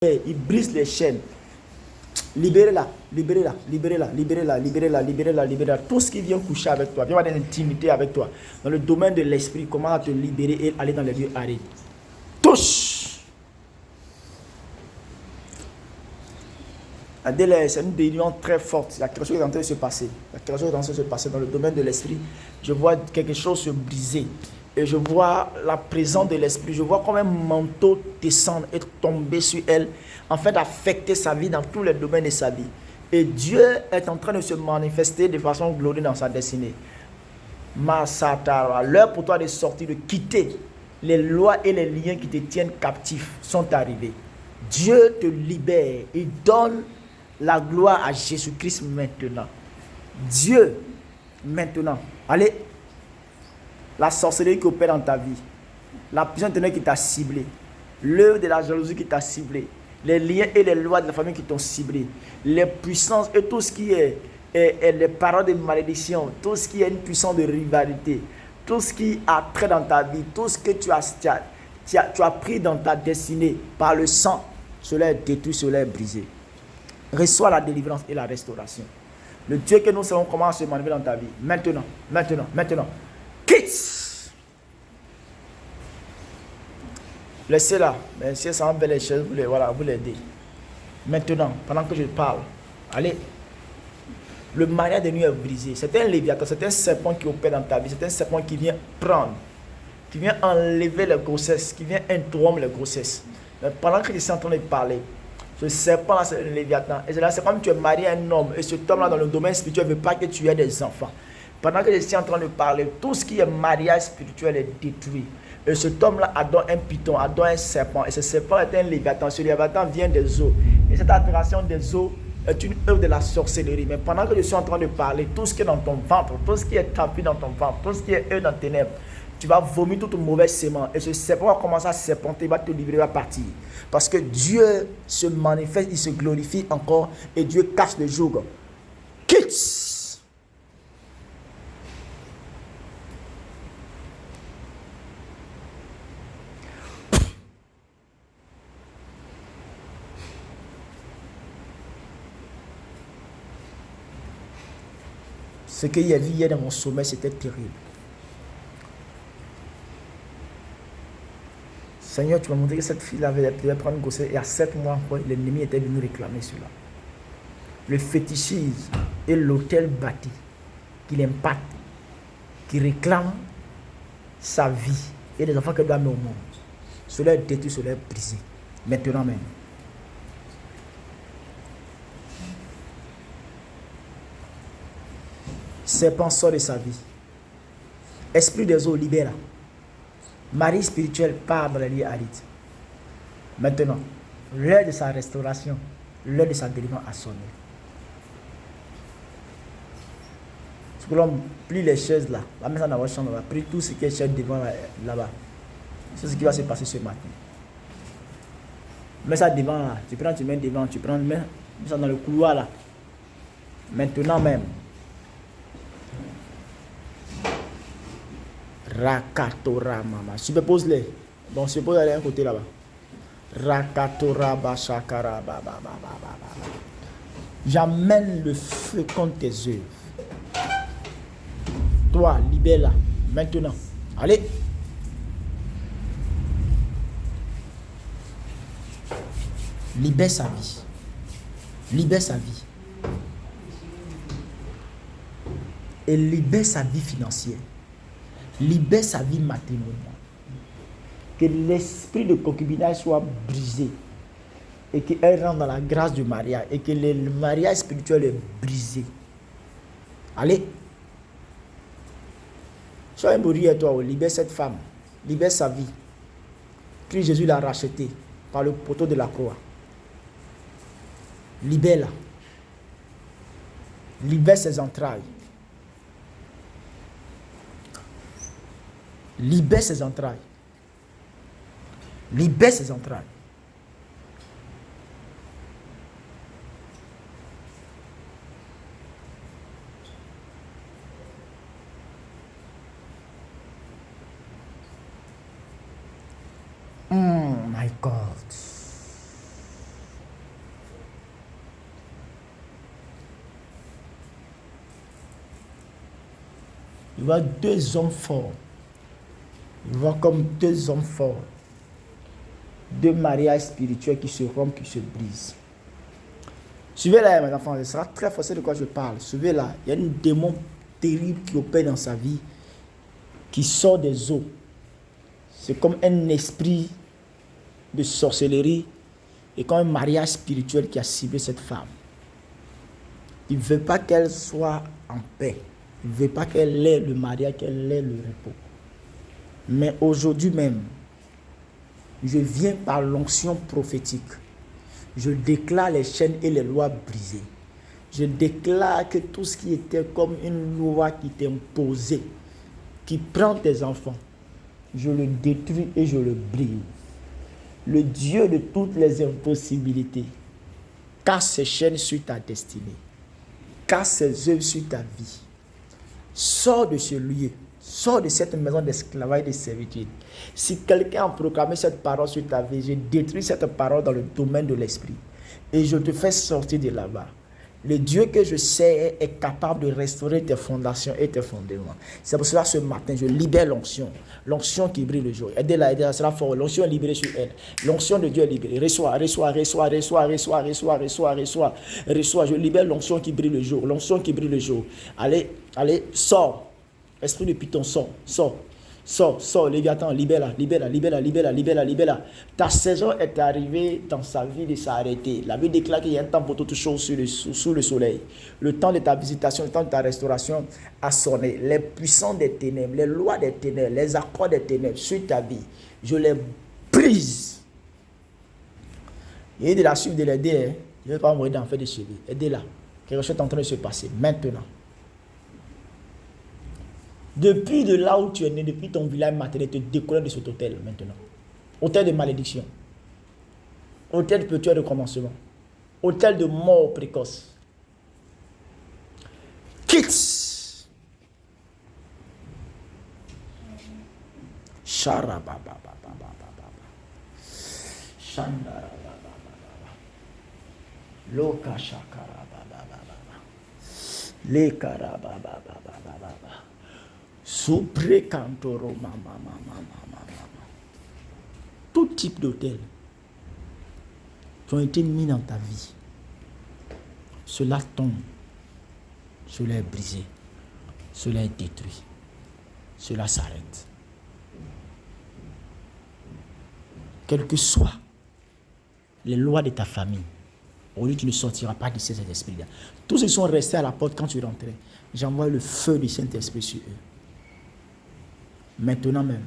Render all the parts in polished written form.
il brise les chaînes. Libérez-la, libérez-la, libérez-la, libérez-la, libérez-la, libérez-la, libérez-la. Tout ce qui vient coucher avec toi, vient avoir des intimités avec toi. Dans le domaine de l'esprit, comment te libérer et aller dans les lieux arides. Touche. C'est une délivrance très forte. Il y a quelque chose qui est en train de se passer. Il y a quelque chose qui est en train de se passer dans le domaine de l'esprit. Je vois quelque chose se briser. Et je vois la présence de l'esprit. Je vois comme un manteau descendre et tomber sur elle. En fait, affecter sa vie dans tous les domaines de sa vie. Et Dieu est en train de se manifester de façon glorieuse dans sa destinée. Masatara, l'heure pour toi de sortir, de quitter les lois et les liens qui te tiennent captif sont arrivés. Dieu te libère et donne la gloire à Jésus-Christ maintenant. Dieu, maintenant. Allez, la sorcellerie qui opère dans ta vie, la puissance de qui t'a ciblé, l'œuvre de la jalousie qui t'a ciblé, les liens et les lois de la famille qui t'ont ciblé, les puissances et tout ce qui est les paroles de malédiction, tout ce qui est une puissance de rivalité, tout ce qui a trait dans ta vie, tout ce que tu as pris dans ta destinée par le sang, cela est détruit, cela est brisé. Reçois la délivrance et la restauration. Le Dieu que nous savons comment se manifester dans ta vie. Maintenant, maintenant, maintenant. Quitte. Laissez-la. Mais si ça enlève les choses, vous l'aidez. Maintenant, pendant que je parle, allez. Le mariage de nuit est brisé. C'est un léviathan, c'est un serpent qui opère dans ta vie. C'est un serpent qui vient prendre, qui vient enlever les grossesses, qui vient interrompre les grossesses. Mais pendant que je suis en train de parler, ce serpent-là, c'est un léviathan. Et c'est comme tu es marié à un homme, et ce homme-là, dans le domaine spirituel, ne veut pas que tu aies des enfants. Pendant que je suis en train de parler, tout ce qui est mariage spirituel est détruit. Et cet homme-là adore un python, adore un serpent. Et ce serpent est un léviathan. Ce léviathan vient des eaux. Et cette adoration des eaux est une œuvre de la sorcellerie. Mais pendant que je suis en train de parler, tout ce qui est dans ton ventre, tout ce qui est tapis dans ton ventre, tout ce qui est œuvre dans tes ténèbres, tu vas vomir toute mauvaise sémence. Et ce serpent va commencer à serpenter, il va te libérer, il va partir. Parce que Dieu se manifeste, il se glorifie encore et Dieu cache le joug. Quitte. Ce qu'il y a vu hier dans mon sommeil, c'était terrible. Seigneur, tu m'as montré que cette fille-là devait prendre une grossesse et à 7 mois, l'ennemi était venu réclamer cela. Le fétichisme et l'autel bâti qu'il impacte, qui réclame sa vie et les enfants qu'elle doit mettre au monde. Cela est détruit, cela est brisé. Maintenant même. Serpent sort de sa vie. Esprit des eaux, libère. Marie spirituelle part dans les lieux arides. Maintenant, l'heure de sa restauration, l'heure de sa délivrance a sonné. Si l'on plie les chaises là, la maison dans votre chambre, on va plie tout ce qui est chaise devant là-bas. C'est ce qui va se passer ce matin. Mets ça devant là, tu prends, tu mets devant, tu prends, mets ça dans le couloir là. Maintenant même. Rakatora mama. Superpose-les. Bon, suppose aller un côté là-bas. Rakatora bashakara baba baba. J'amène le feu contre tes œuvres. Toi, libère-la. Maintenant. Allez. Libère sa vie. Libère sa vie. Et libère sa vie financière. Libère sa vie matrimoniale. Que l'esprit de concubinage soit brisé. Et qu'elle rentre dans la grâce du mariage. Et que le mariage spirituel est brisé. Allez. Sois un bourrier à toi. Libère cette femme. Libère sa vie. Puis Jésus l'a racheté par le poteau de la croix. Libère-la. Libère ses entrailles. Libère ses entrailles. Libère ses entrailles. My God. Je vois deux hommes forts. Je vois comme deux hommes forts. Deux mariages spirituels qui se rompent, qui se brisent. Suivez là, mes enfants, ce sera très facile de quoi je parle. Suivez là, il y a une démon terrible qui opère dans sa vie, qui sort des eaux. C'est comme un esprit de sorcellerie et comme un mariage spirituel qui a ciblé cette femme. Il ne veut pas qu'elle soit en paix. Il ne veut pas qu'elle ait le mariage, qu'elle ait le repos. Mais aujourd'hui même, je viens par l'onction prophétique. Je déclare les chaînes et les lois brisées. Je déclare que tout ce qui était comme une loi qui t'imposait, qui prend tes enfants, je le détruis et je le brise. Le Dieu de toutes les impossibilités casse ces chaînes sur ta destinée. Casse ses œuvres sur ta vie. Sors de ce lieu. Sors de cette maison d'esclavage et de servitude. Si quelqu'un a proclamé cette parole sur ta vie, je détruis cette parole dans le domaine de l'esprit. Et je te fais sortir de là-bas. Le Dieu que je sais est capable de restaurer tes fondations et tes fondements. C'est pour cela ce matin, je libère l'onction. L'onction qui brille le jour. Aidez-la, aidez-la, sera fort. L'onction est libérée sur elle. L'onction de Dieu est libérée. Reçois. Je libère l'onction qui brille le jour. L'onction qui brille le jour. Allez, sors. Esprit de Python, sors, Léviathan, libère-la. Ta saison est arrivée dans sa vie de s'arrêter. La Bible déclare qu'il y a un temps pour toutes choses sous le soleil. Le temps de ta visitation, le temps de ta restauration a sonné. Les puissants des ténèbres, les lois des ténèbres, les accords des ténèbres sur ta vie, je les brise. Et de la suivre, de l'aider. Hein. Je ne vais pas mourir d'en faire des cheveux. Aidez-la. Quelque chose est en train de se passer maintenant. Depuis de là où tu es né, depuis ton village maternel, te décoller de cet hôtel maintenant. Hôtel de malédiction. Hôtel de petit recommencement. Hôtel de mort précoce. Quitte. Loka shakara le karaba. Supre-cantoro, tout type d'hôtel qui ont été mis dans ta vie, cela tombe, cela est brisé, cela est détruit, cela s'arrête. Quelles que soient les lois de ta famille, aujourd'hui tu ne sortiras pas de ces esprits-là. Tous ceux qui sont restés à la porte quand tu rentrais, j'envoie le feu du Saint-Esprit sur eux. Maintenant même.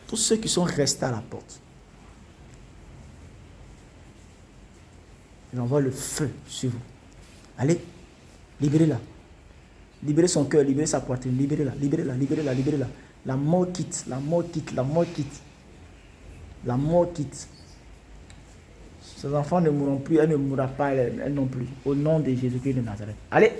Tous ceux qui sont restés à la porte. J'envoie le feu sur vous. Allez, libérez-la. Libérez son cœur, libérez sa poitrine, libérez-la. La mort quitte. Ces enfants ne mourront plus, elle ne mourra pas, elle non plus. Au nom de Jésus-Christ de Nazareth. Allez.